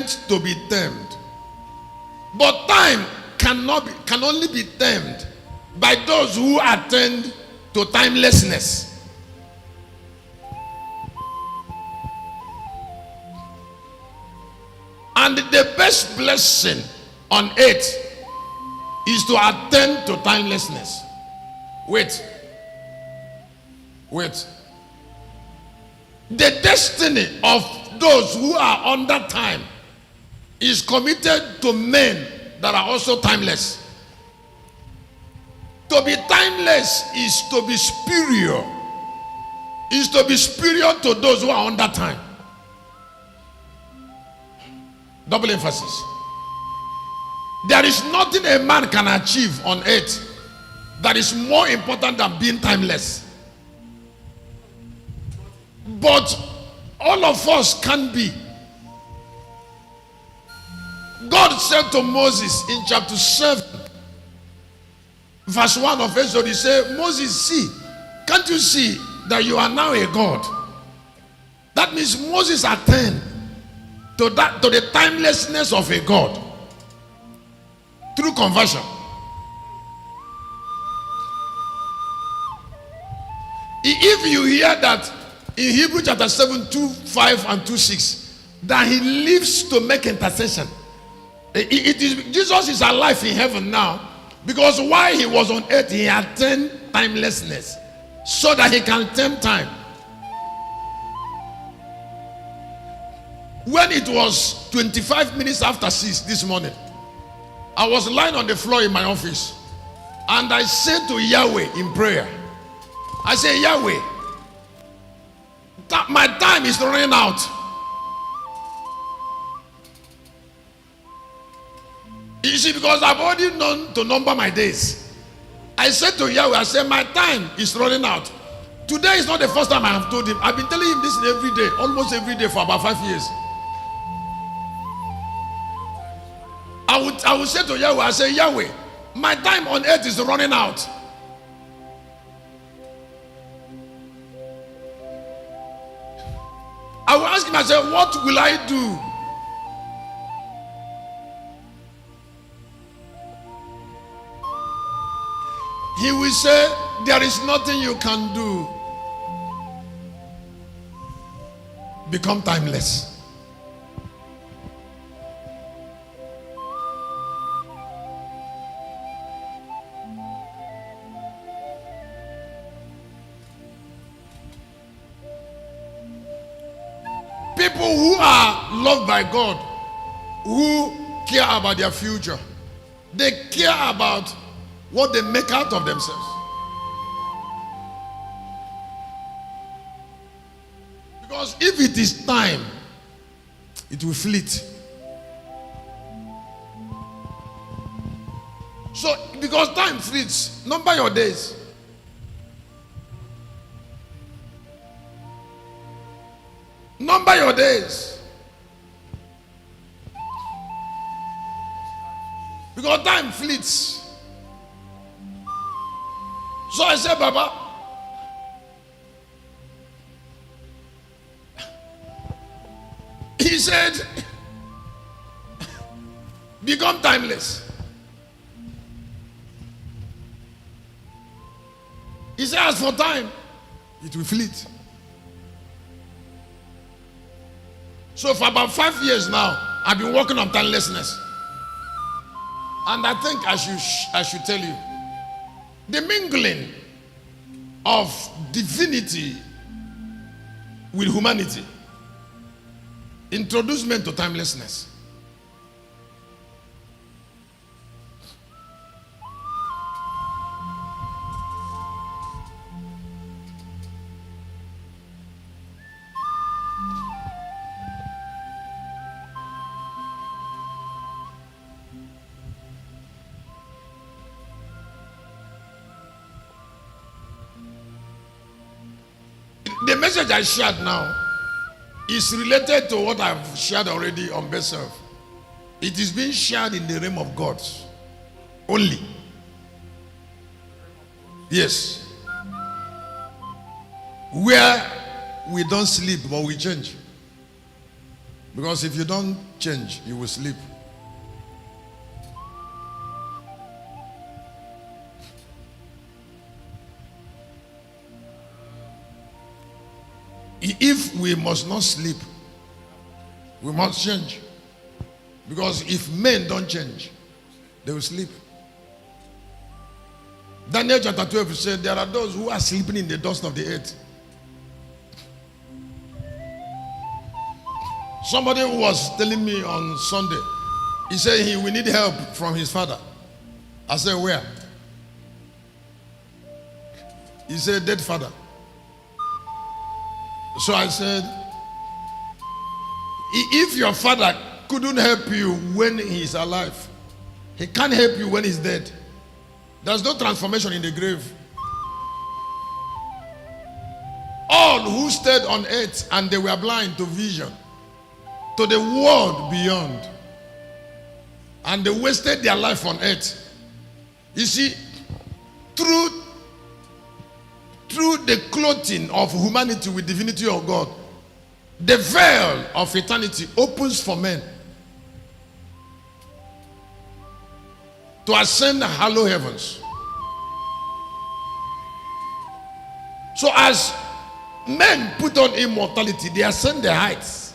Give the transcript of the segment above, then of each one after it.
meant to be tamed. But time can only be tamed by those who attend to timelessness. And the best blessing on earth is to attend to timelessness. Wait. The destiny of those who are under time is committed to men that are also timeless. To be timeless is to be superior. Is to be superior to those who are under time. Double emphasis. There is nothing a man can achieve on earth that is more important than being timeless. But all of us can be. God said to Moses in chapter 7, verse 1 of Exodus, he said, Moses, see, can't you see that you are now a God? That means Moses attained to the timelessness of a God through conversion. If you hear that in Hebrews chapter 7, 2:5 and 2:6, that he lives to make intercession. Jesus is alive in heaven now, because while he was on earth, he attained timelessness so that he can attain time. When it was 25 minutes after 6 this morning, I was lying on the floor in my office, and I said to Yahweh in prayer, I said, Yahweh, my time is running out. You see, because I've already known to number my days. I said to Yahweh, I said, my time is running out. Today is not the first time I have told him. I've been telling him this every day, almost every day for about 5 years. I would say to Yahweh, I say, Yahweh, my time on earth is running out. I will ask him, I say, what will I do? He will say, there is nothing you can do. Become timeless. People who are loved by God, who care about their future, they care about what they make out of themselves. Because if it is time, it will fleet. So, because time fleets, number your days. Number your days. Because time fleets. So I said, Baba, he said, become timeless. He said, as for time, it will fleet. So for about 5 years now, I've been working on timelessness. And I think I should tell you, the mingling of divinity with humanity introduced men to timelessness. The message I shared now is related to what I've shared already on Best Serve. It is being shared in the realm of God only. Yes. Where we don't sleep, but we change. Because if you don't change, you will sleep. If we must not sleep, we must change. Because if men don't change, they will sleep. Daniel chapter 12 said there are those who are sleeping in the dust of the earth. Somebody was telling me on Sunday, he said he will need help from his father. I said, where? He said, dead father. So I said, if your father couldn't help you when he is alive, he can't help you when he's dead. There's no transformation in the grave. All who stayed on earth and they were blind to vision, to the world beyond, and they wasted their life on earth. You see, through the clothing of humanity with divinity of God, the veil of eternity opens for men to ascend the hollow heavens. So as men put on immortality, they ascend the heights,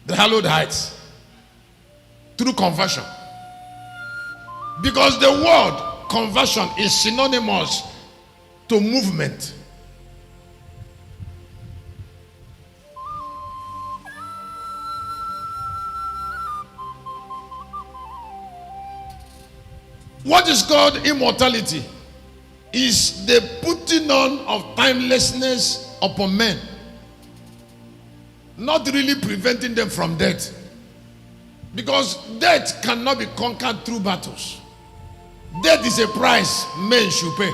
the hallowed heights, through conversion. Because the word conversion is synonymous to movement. What is called immortality is the putting on of timelessness upon men, not really preventing them from death. Because death cannot be conquered through battles. Death is a price men should pay.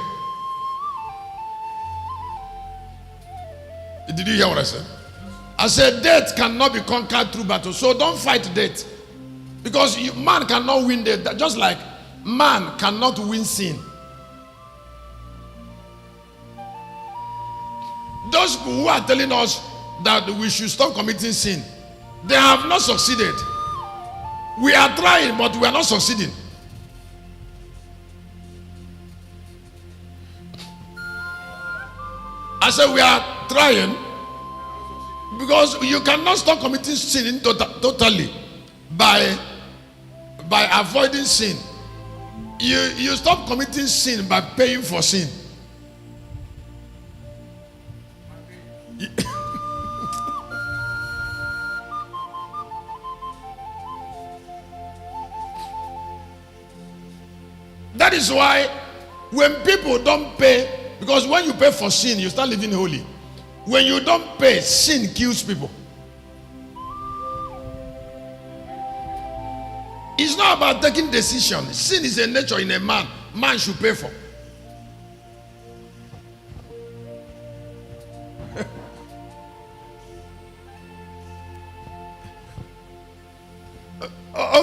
Did you hear what I said? I said death cannot be conquered through battles. So don't fight death. Because man cannot win death. Just like man cannot win sin. Those who are telling us that we should stop committing sin, they have not succeeded. We are trying, but we are not succeeding. I said we are trying because you cannot stop committing sin totally by avoiding sin. You stop committing sin by paying for sin. That is why when people don't pay, because when you pay for sin, you start living holy. When you don't pay, sin kills people. It's not about taking decision. Sin is a nature in a man. Man should pay for.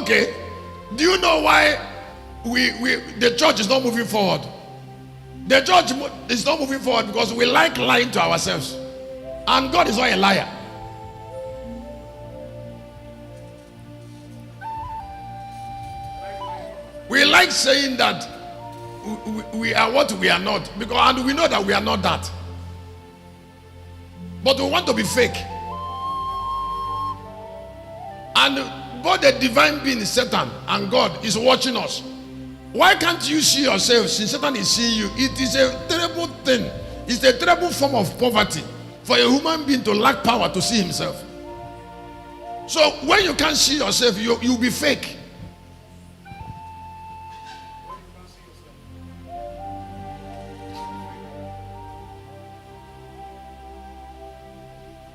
Okay. Do you know why the church is not moving forward? The church is not moving forward because we like lying to ourselves. And God is not a liar. We like saying that we are what we are not, and we know that we are not that. But we want to be fake. And both the divine being, Satan, and God is watching us. Why can't you see yourself since Satan is seeing you? It is a terrible thing. It's a terrible form of poverty for a human being to lack power to see himself. So when you can't see yourself, you'll be fake.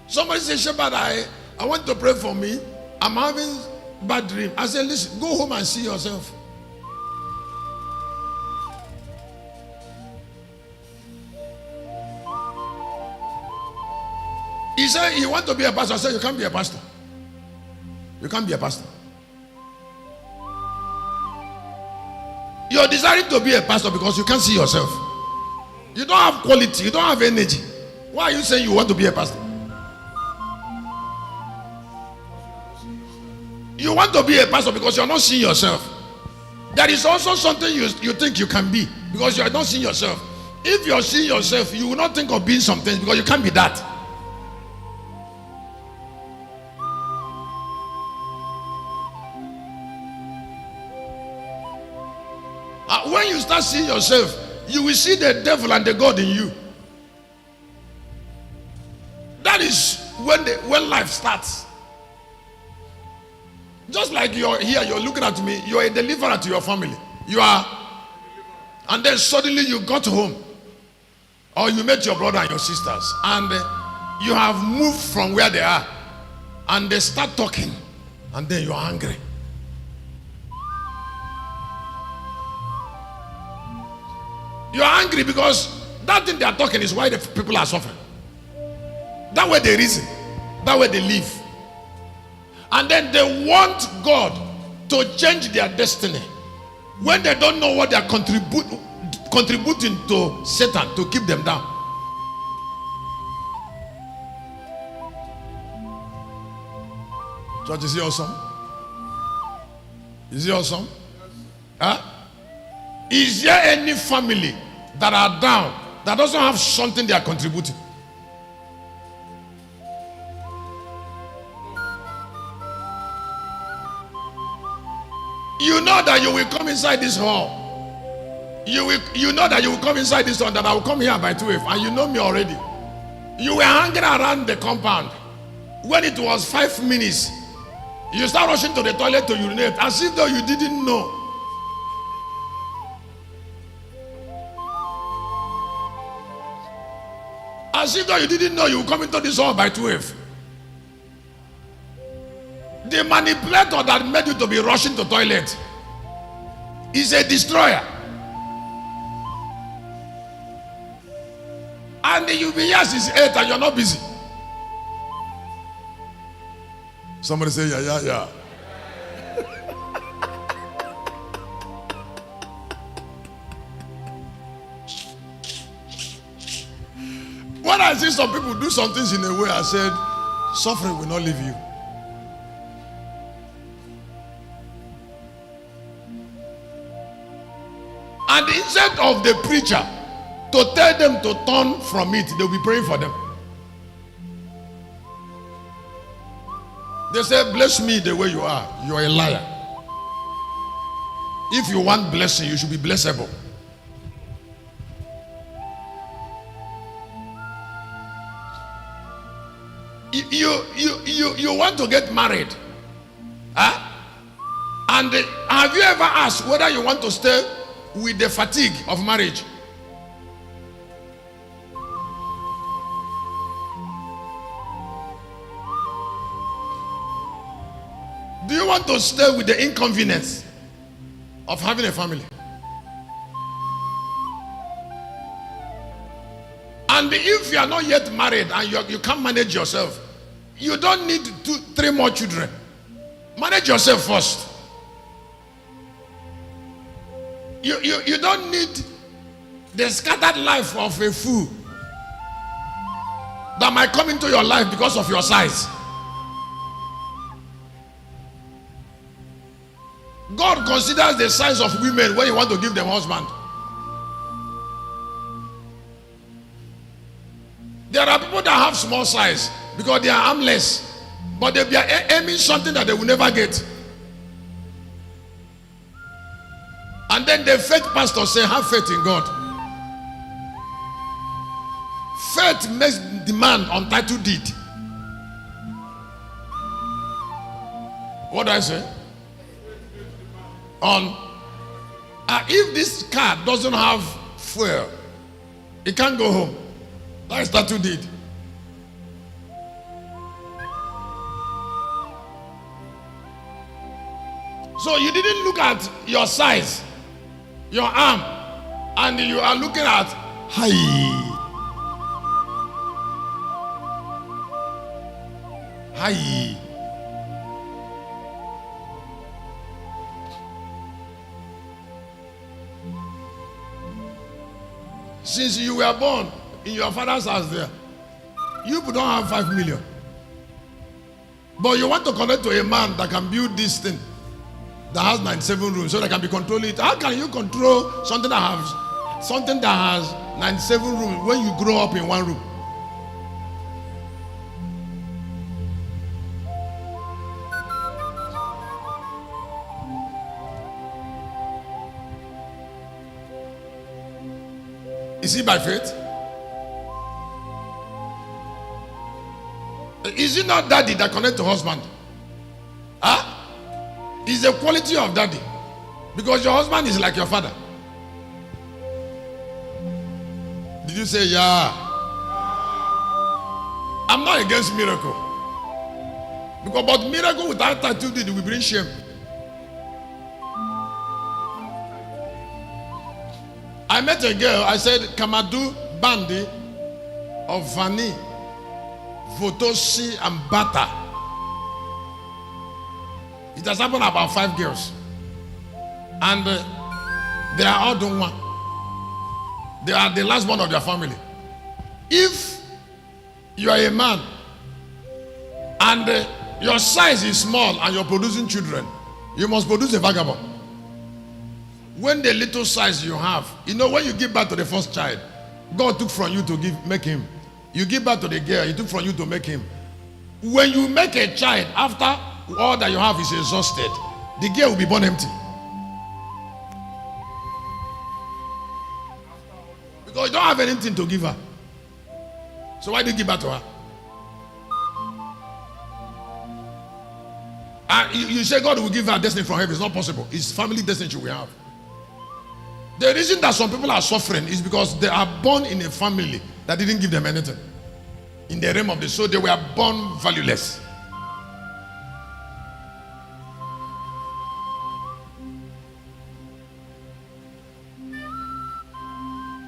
Somebody said, Shepherd, I want to pray for me. I'm having bad dream. I said, listen, go home and see yourself. He said he wants to be a pastor. I said, you can't be a pastor. You can't be a pastor. You're desiring to be a pastor because you can't see yourself. You don't have quality. You don't have energy. Why are you saying you want to be a pastor? You want to be a pastor because you're not seeing yourself. There is also something you think you can be because you're not seeing yourself. If you're seeing yourself, you will not think of being something because you can't be that. When you start seeing yourself, you will see the devil and the God in you. That is when life starts. Just like you're here, you're looking at me, you're a deliverer to your family. You are, and then suddenly you got home, or you met your brother and your sisters, and you have moved from where they are, and they start talking, and then you're angry. You're angry because that thing they are talking is why the people are suffering. That way they reason, that way they live. And then they want God to change their destiny when they don't know what they are contributing to Satan to keep them down. Church, is it awesome? Is it awesome? Huh? Is there any family that are down that doesn't have something they are contributing? You know that you will come inside this hall. You know that you will come inside this hall, that I will come here by 12, and you know me already. You were hanging around the compound. When it was 5 minutes, you start rushing to the toilet to urinate as if though you didn't know. As if though you didn't know you will come into this hall by 12. The manipulator that made you to be rushing to toilet is a destroyer. And you'll be here since 8 and you're not busy. Somebody say, yeah. When I see some people do some things in a way, I said, suffering will not leave you. And instead of the preacher to tell them to turn from it, they'll be praying for them. They say, bless me the way you are. You're a liar. If you want blessing, you should be blessable. You want to get married, huh? And have you ever asked whether you want to stay with the fatigue of marriage? Do you want to stay with the inconvenience of having a family? And if you are not yet married and you can't manage yourself, you don't need 2-3 more children. Manage yourself first. You don't need the scattered life of a fool that might come into your life because of your size. God considers the size of women when you want to give them husband. There are people that have small size because they are armless, but they are aiming something that they will never get. And then the faith pastor say, have faith in God. Faith makes demand on title deed. What do I say? If this car doesn't have fuel, it can't go home. That is title deed. So you didn't look at your size, your arm, and you are looking at high. Since you were born in your father's house there, you don't have 5 million. But you want to connect to a man that can build this thing that has 97 rooms so that can be controlling it. How can you control something that has 97 rooms when you grow up in one room? Is it by faith? Is it not daddy that connects to husband? Huh? It's the quality of daddy. Because your husband is like your father. Did you say yeah? I'm not against miracle. But miracle without attitude will bring shame. I met a girl, I said, Kamadu Bandi of Vani, Votoshi and Bata. It has happened about 5 girls. And they are all doing one. They are the last one of their family. If you are a man and your size is small and you're producing children, you must produce a vagabond. When the little size you have, when you give birth to the first child, God took from you to make him. You give birth to the girl, he took from you to make him. When you make a child, after all that you have is exhausted, the girl will be born empty. Because you don't have anything to give her. So why do you give birth to her? And you say God will give her destiny from heaven. It's not possible. It's family destiny she will have. The reason that some people are suffering is because they are born in a family that didn't give them anything. In the realm of the soul, they were born valueless.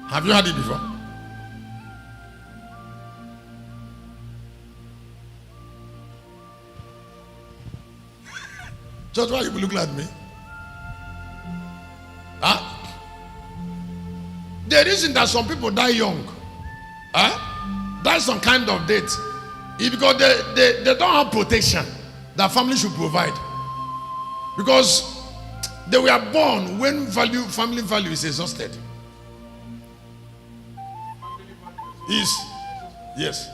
Have you heard it before? Just why you look at me? Huh? The reason that some people die young, that's some kind of death, is because they don't have protection that family should provide. Because they were born when family value is exhausted. Yes.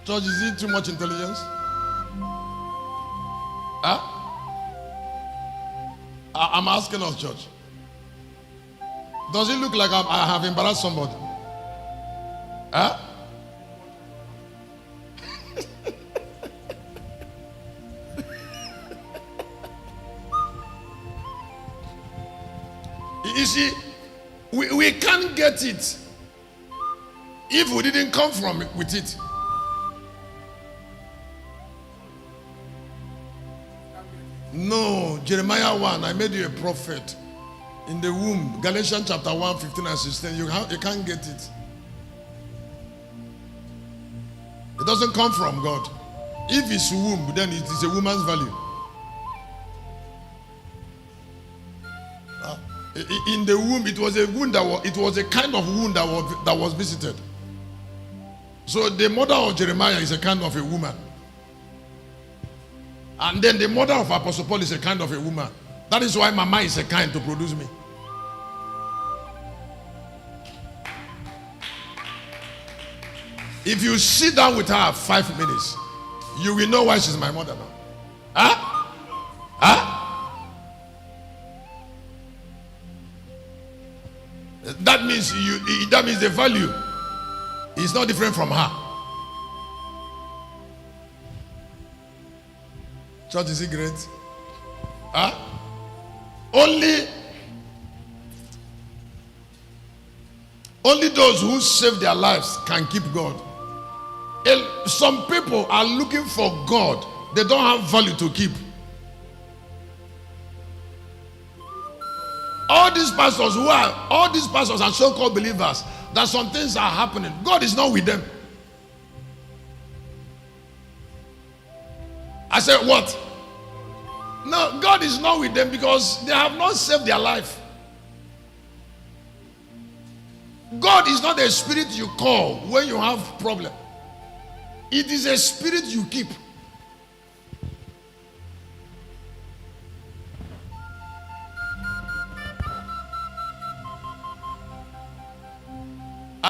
Church, is it too much intelligence? Huh? I'm asking us, church. Does it look like I have embarrassed somebody? Huh? You see, we can't get it if we didn't come from it with it. No, Jeremiah 1, I made you a prophet in the womb. Galatians chapter 1, 15 and 16. You can't get it. It doesn't come from God. If it's womb, then it is a woman's value. In the womb, it was a wound it was a kind of wound that was visited. So the mother of Jeremiah is a kind of a woman. And then the mother of Apostle Paul is a kind of a woman. That is why Mama is a kind to produce me. If you sit down with her 5 minutes, you will know why she's my mother now. Huh? Huh? That means the value is not different from her. Church, is it great? Huh? Only those who save their lives can keep God. Some people are looking for God. They don't have value to keep. All these pastors and so-called believers, that some things are happening. God is not with them. I said, what? No, God is not with them because they have not saved their life. God is not a spirit you call when you have problem. It is a spirit you keep.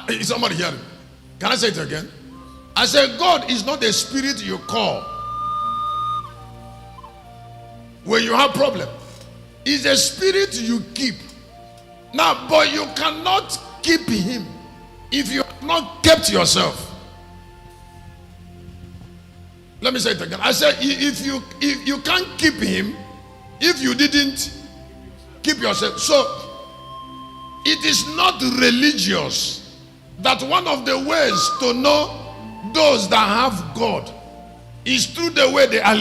Is somebody hearing? Can I say it again? I said, God is not a spirit you call when you have problem. It's a spirit you keep. Now, but you cannot keep him if you have not kept yourself. Let me say it again. I said, if you can't keep him if you didn't keep yourself. So it is not religious that one of the ways to know those that have God is through the way they are